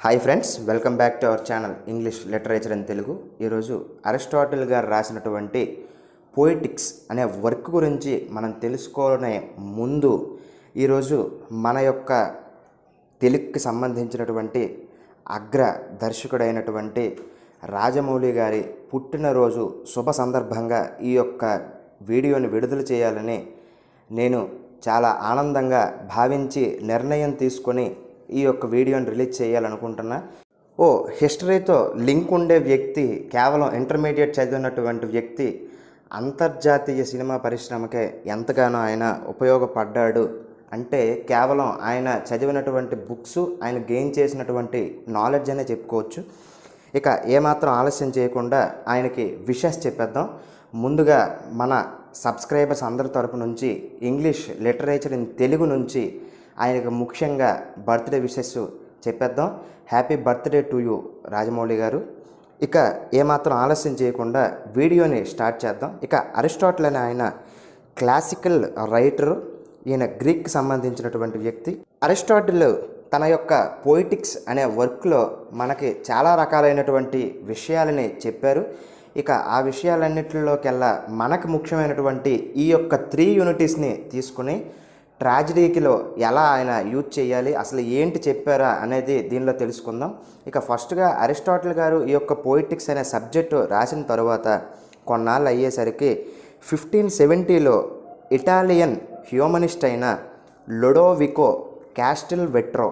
Hi friends, welcome back to our channel English literature in Telugu. ఈరోజు Aristotle గారు రాసినటువంటి poetics అనే వర్క్ గురించి మనం తెలుసుకునే ముందు ఈరోజు మన యొక్క తెలుగుకి సంబంధించినటువంటి అగ్ర దర్శకుడైనటువంటి రాజమౌళి గారి పుట్టినరోజు శుభ సందర్భంగా ఈ యొక్క వీడియోని విడుదల చేయాలని నేను చాలా ఆనందంగా భావించి నిర్ణయం తీసుకొని ఈ యొక్క వీడియోని రిలీజ్ చేయాలనుకుంటున్నా. హిస్టరీతో లింక్ ఉండే వ్యక్తి, కేవలం ఇంటర్మీడియట్ చదివినటువంటి వ్యక్తి అంతర్జాతీయ సినిమా పరిశ్రమకే ఎంతగానో ఆయన ఉపయోగపడ్డాడు అంటే కేవలం ఆయన చదివినటువంటి బుక్స్, ఆయన గెయిన్ చేసినటువంటి నాలెడ్జ్ అనే చెప్పుకోవచ్చు. ఇక ఏమాత్రం ఆలస్యం చేయకుండా ఆయనకి విషెస్ చెప్పేద్దాం. ముందుగా మన సబ్స్క్రైబర్స్ అందరి తరపు నుంచి ఇంగ్లీష్ లిటరేచర్ ఇన్ తెలుగు నుంచి ఆయనకు ముఖ్యంగా బర్త్డే విషెస్ చెప్పేద్దాం. Happy birthday to you Rajamouli garu. ఇక ఏమాత్రం ఆలస్యం చేయకుండా వీడియోని స్టార్ట్ చేద్దాం. ఇక అరిస్టాటిల్ అనే ఆయన క్లాసికల్ రైటరు, ఈయన గ్రీక్కి సంబంధించినటువంటి వ్యక్తి. అరిస్టాటిల్ తన యొక్క పోయిటిక్స్ అనే వర్క్లో మనకి చాలా రకాలైనటువంటి విషయాలని చెప్పారు. ఇక ఆ విషయాలన్నింటిలోకెల్లా మనకు ముఖ్యమైనటువంటి ఈ యొక్క 3 యూనిటీస్ని తీసుకుని ట్రాజడీకిలో ఎలా ఆయన యూజ్ చేయాలి, అసలు ఏంటి చెప్పారా అనేది దీనిలో తెలుసుకుందాం. ఇక ఫస్ట్గా అరిస్టాటిల్ గారు ఈ యొక్క పోయిటిక్స్ అనే సబ్జెక్టు రాసిన తరువాత కొన్నాళ్ళు అయ్యేసరికి 1570లో ఇటాలియన్ హ్యూమనిస్ట్ అయిన లొడోవికో క్యాస్టిల్వెట్రో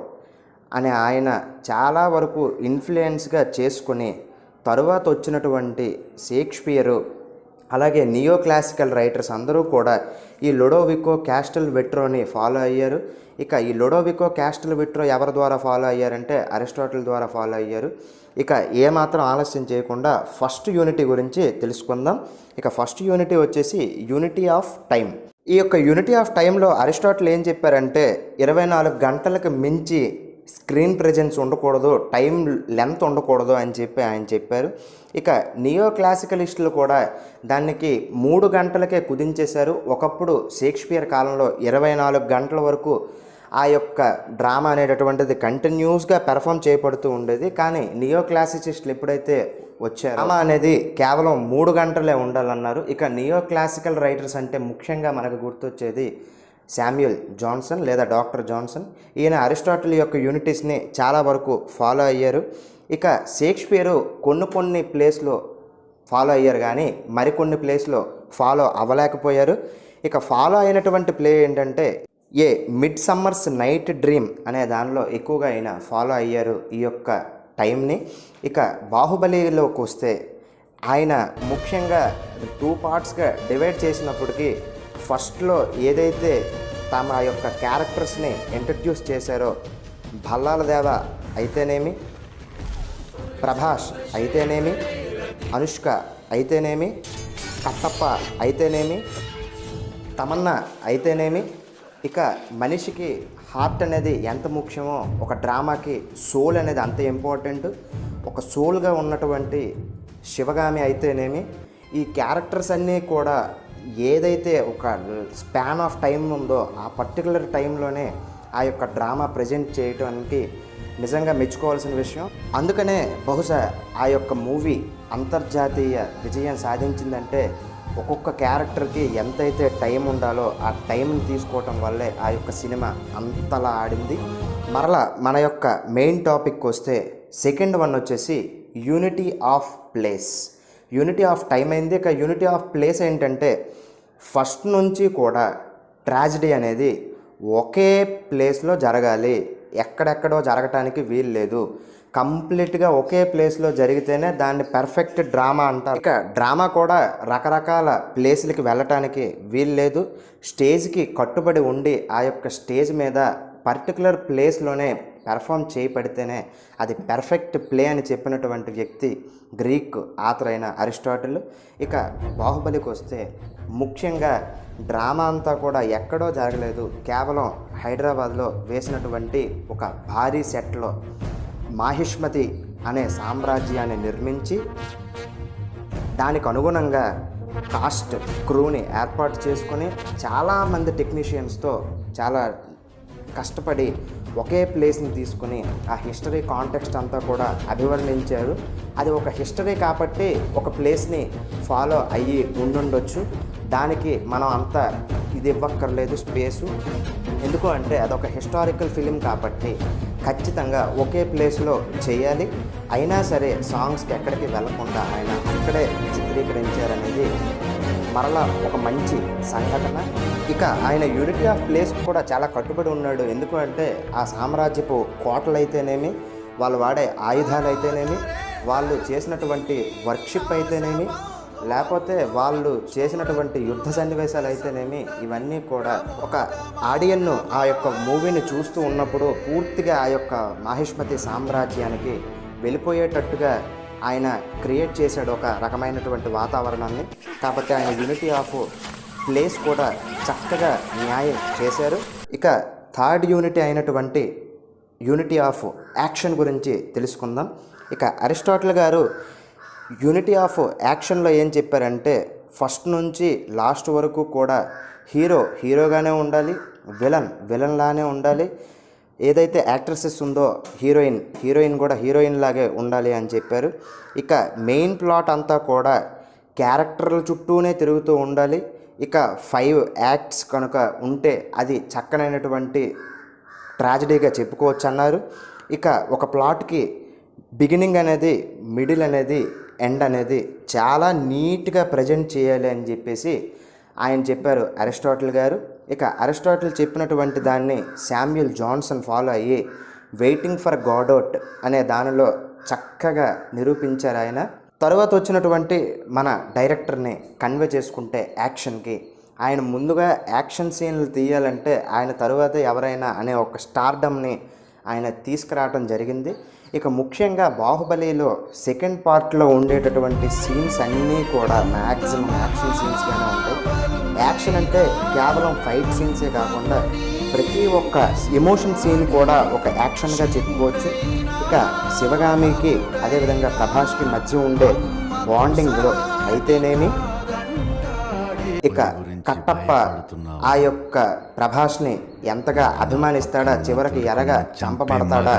అనే ఆయన చాలా వరకు ఇన్ఫ్లుయెన్స్గా చేసుకుని తరువాత వచ్చినటువంటి షేక్స్పియరు, అలాగే నియో క్లాసికల్ రైటర్స్ అందరూ కూడా ఈ లొడోవికో క్యాస్టిల్వెట్రోని ఫాలో అయ్యారు. ఇక ఈ లొడోవికో క్యాస్టిల్వెట్రో ఎవరి ద్వారా ఫాలో అయ్యారంటే అరిస్టాటిల్ ద్వారా ఫాలో అయ్యారు. ఇక ఏమాత్రం ఆలస్యం చేయకుండా ఫస్ట్ యూనిటీ గురించి తెలుసుకుందాం. ఇక ఫస్ట్ యూనిటీ వచ్చేసి యూనిటీ ఆఫ్ టైం. ఈ యొక్క యూనిటీ ఆఫ్ టైంలో అరిస్టాటిల్ ఏం చెప్పారంటే 24 గంటలకు మించి స్క్రీన్ ప్రెజెన్స్ ఉండకూడదు, టైం లెంత్ ఉండకూడదు అని చెప్పి ఆయన చెప్పారు. ఇక నియో క్లాసికలిస్టులు కూడా దానికి 3 గంటలకే కుదించేశారు. ఒకప్పుడు షేక్స్పియర్ కాలంలో 24 గంటల వరకు ఆ యొక్క డ్రామా అనేటటువంటిది కంటిన్యూస్గా పెర్ఫామ్ చేయబడుతూ ఉండేది. కానీ నియో క్లాసిసిస్టులు ఎప్పుడైతే వచ్చారో డ్రామా అనేది కేవలం 3 గంటలే ఉండాలన్నారు. ఇక నియో క్లాసికల్ రైటర్స్ అంటే ముఖ్యంగా మనకు గుర్తొచ్చేది శామ్యూల్ జాన్సన్ లేదా డాక్టర్ జాన్సన్. ఈయన అరిస్టాటిల్ యొక్క యూనిటీస్ని చాలా వరకు ఫాలో అయ్యారు. ఇక షేక్స్పియరు కొన్ని ప్లేస్లో ఫాలో అయ్యారు, కానీ మరికొన్ని ప్లేస్లో ఫాలో అవ్వలేకపోయారు. ఇక ఫాలో అయినటువంటి ప్లే ఏంటంటే మిడ్ సమ్మర్స్ నైట్ డ్రీమ్ అనే దానిలో ఎక్కువగా ఆయన ఫాలో అయ్యారు ఈ యొక్క టైంని. ఇక బాహుబలిలోకి వస్తే ఆయన ముఖ్యంగా 2 పార్ట్స్గా డివైడ్ చేసినప్పటికీ ఫస్ట్లో ఏదైతే తమ యొక్క క్యారెక్టర్స్ని ఇంట్రడ్యూస్ చేశారో, భల్లాల దేవ అయితేనేమి, ప్రభాస్ అయితేనేమి, అనుష్క అయితేనేమి, కట్టప్ప అయితేనేమి, తమన్నా అయితేనేమి, ఇక మనిషికి హార్ట్ అనేది ఎంత ముఖ్యమో ఒక డ్రామాకి సోల్ అనేది అంత ఇంపార్టెంట్. ఒక సోల్గా ఉన్నటువంటి శివగామి అయితేనేమి, ఈ క్యారెక్టర్స్ అన్నీ కూడా ఏదైతే ఒక స్పాన్ ఆఫ్ టైం ఉందో ఆ పర్టికులర్ టైంలోనే ఆ యొక్క డ్రామా ప్రజెంట్ చేయడానికి నిజంగా మెచ్చుకోవాల్సిన విషయం. అందుకనే బహుశా ఆ యొక్క మూవీ అంతర్జాతీయ విజయం సాధించిందంటే ఒక్కొక్క క్యారెక్టర్కి ఎంతైతే టైం ఉండాలో ఆ టైంని తీసుకోవటం వల్లే ఆ యొక్క సినిమా అంతలా ఆడింది. మరలా మన యొక్క మెయిన్ టాపిక్ వస్తే సెకండ్ వన్ వచ్చేసి unity of place. Unity of time అయింది. ఇక యూనిటీ ఆఫ్ ప్లేస్ ఏంటంటే ఫస్ట్ నుంచి కూడా ట్రాజడీ అనేది ఒకే ప్లేస్లో జరగాలి, ఎక్కడెక్కడో జరగటానికి వీలు లేదు. కంప్లీట్గా ఒకే ప్లేస్లో జరిగితేనే దాన్ని పర్ఫెక్ట్ డ్రామా అంటారు. ఇక డ్రామా కూడా రకరకాల ప్లేస్లకి వెళ్ళటానికి వీలు లేదు. స్టేజ్కి కట్టుబడి ఉండి ఆ యొక్క స్టేజ్ మీద పర్టికులర్ ప్లేస్లోనే పెర్ఫామ్ చేయబడితేనే అది పర్ఫెక్ట్ ప్లే అని చెప్పినటువంటి వ్యక్తి గ్రీక్ ఆథర్ అయిన అరిస్టాటిల్. ఇక బాహుబలికి వస్తే ముఖ్యంగా డ్రామా అంతా కూడా ఎక్కడో జరగలేదు, కేవలం హైదరాబాద్లో వేసినటువంటి ఒక భారీ సెట్లో మాహిష్మతి అనే సామ్రాజ్యాన్ని నిర్మించి దానికి అనుగుణంగా క్రూని ఏర్పాటు చేసుకొని చాలామంది టెక్నీషియన్స్తో చాలా కష్టపడి ఒకే ప్లేస్ని తీసుకుని ఆ హిస్టరీ కాంటెక్స్ట్ అంతా కూడా అభివర్ణించారు. అది ఒక హిస్టరీ కాబట్టి ఒక ప్లేస్ని ఫాలో అయ్యి ఉండుండొచ్చు. దానికి మనం అంత ఇది ఇవ్వక్కర్లేదు స్పేసు. ఎందుకు అంటే అదొక హిస్టారికల్ ఫిలిం కాబట్టి ఖచ్చితంగా ఒకే ప్లేస్లో చేయాలి. అయినా సరే సాంగ్స్కి ఎక్కడికి వెళ్లకుండా ఆయన అక్కడే చిత్రీకరించారనేది మరలా ఒక మంచి సంఘటన. ఇక ఆయన యూనిటీ ఆఫ్ ప్లేస్ కూడా చాలా కట్టుబడి ఉన్నాడు. ఎందుకు అంటే ఆ సామ్రాజ్యపు కోటలు అయితేనేమి, వాళ్ళు వాడే ఆయుధాలు అయితేనేమి, వాళ్ళు చేసినటువంటి వర్క్షిప్ అయితేనేమి, లేకపోతే వాళ్ళు చేసినటువంటి యుద్ధ సన్నివేశాలు అయితేనేమి, ఇవన్నీ కూడా ఒక ఆడియన్ను ఆ యొక్క మూవీని చూస్తూ ఉన్నప్పుడు పూర్తిగా ఆ యొక్క మాహిష్మతి సామ్రాజ్యానికి వెళ్ళిపోయేటట్టుగా ఆయన క్రియేట్ చేశాడు ఒక రకమైనటువంటి వాతావరణాన్ని. కాబట్టి ఆయన యూనిటీ ఆఫ్ ప్లేస్ కూడా చక్కగా న్యాయం చేశారు. ఇక థర్డ్ యూనిటీ అయినటువంటి యూనిటీ ఆఫ్ యాక్షన్ గురించి తెలుసుకుందాం. ఇక అరిస్టాటిల్ గారు యూనిటీ ఆఫ్ యాక్షన్లో ఏం చెప్పారంటే ఫస్ట్ నుంచి లాస్ట్ వరకు కూడా హీరోగానే ఉండాలి, విలన్ లానే ఉండాలి, ఏదైతే యాక్ట్రెసెస్ ఉందో హీరోయిన్ కూడా హీరోయిన్ లాగే ఉండాలి అని చెప్పారు. ఇక మెయిన్ ప్లాట్ అంతా కూడా క్యారెక్టర్ల చుట్టూనే తిరుగుతూ ఉండాలి. ఇక 5 యాక్ట్స్ కనుక ఉంటే అది చక్కనైనటువంటి ట్రాజడీగా చెప్పుకోవచ్చు అన్నారు. ఇక ఒక ప్లాట్కి బిగినింగ్ అనేది, మిడిల్ అనేది, ఎండ్ అనేది చాలా నీట్గా ప్రజెంట్ చేయాలి అని చెప్పేసి ఆయన చెప్పారు అరిస్టాటిల్ గారు. ఇక అరిస్టాటిల్ చెప్పినటువంటి దాన్ని శామ్యూల్ జాన్సన్ ఫాలో అయ్యి వెయిటింగ్ ఫర్ గాడోట్ అనే దానిలో చక్కగా నిరూపించారు ఆయన. తరువాత వచ్చినటువంటి మన డైరెక్టర్ని కన్వే చేసుకుంటే యాక్షన్కి, ఆయన ముందుగా యాక్షన్ సీన్లు తీయాలంటే ఆయన తరువాత ఎవరైనా అనే ఒక స్టార్డమ్ని ఆయన తీసుకురావడం జరిగింది. ఇక ముఖ్యంగా బాహుబలిలో సెకండ్ పార్ట్లో ఉండేటటువంటి సీన్స్ అన్నీ కూడా మ్యాక్సిమం యాక్షన్ సీన్స్గానే ఉంటాయి. యాక్షన్ అంటే కేవలం ఫైట్ సీన్సే కాకుండా ప్రతి ఒక్క ఎమోషన్ సీన్ కూడా ఒక యాక్షన్గా చెప్పుకోవచ్చు. ఇక శివగామికి అదేవిధంగా ప్రభాస్కి మధ్య ఉండే బాండింగ్లో అయితేనేమి, ఇక కట్టప్ప ఆ యొక్క ప్రభాస్ని ఎంతగా అభిమానిస్తాడా, చివరికి ఎరగా చంపబడతాడా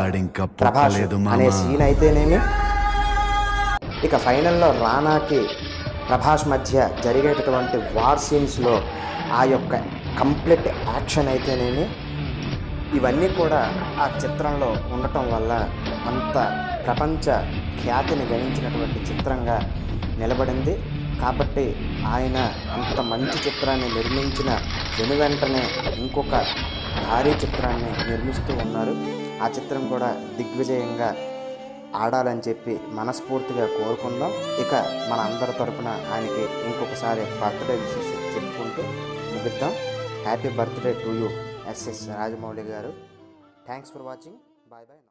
ప్రభాస్ అనే సీన్ అయితేనేమి, ఇక ఫైనల్లో రానాకి ప్రభాస్ మధ్య జరిగేటటువంటి వార్ సీన్స్లో ఆ యొక్క కంప్లీట్ యాక్షన్ అయితేనేమి, ఇవన్నీ కూడా ఆ చిత్రంలో ఉండటం వల్ల అంత ప్రపంచ ఖ్యాతిని గణించినటువంటి చిత్రంగా నిలబడింది. కాబట్టి ఆయన అంత మంచి చిత్రాన్ని నిర్మించిన వెనువెంటనే ఇంకొక భారీ చిత్రాన్ని నిర్మిస్తూ ఉన్నారు. ఆ చిత్రం కూడా దిగ్విజయంగా ఆడాలని చెప్పి మనస్ఫూర్తిగా కోరుకుందాం. ఇక మన అందరి తరపున ఆయనకి ఇంకొకసారి బర్త్డే విషెస్ చెప్పుకుంటూ ముగిద్దాం. Happy birthday to you SS Rajamouli garu. Thanks for watching. Bye bye.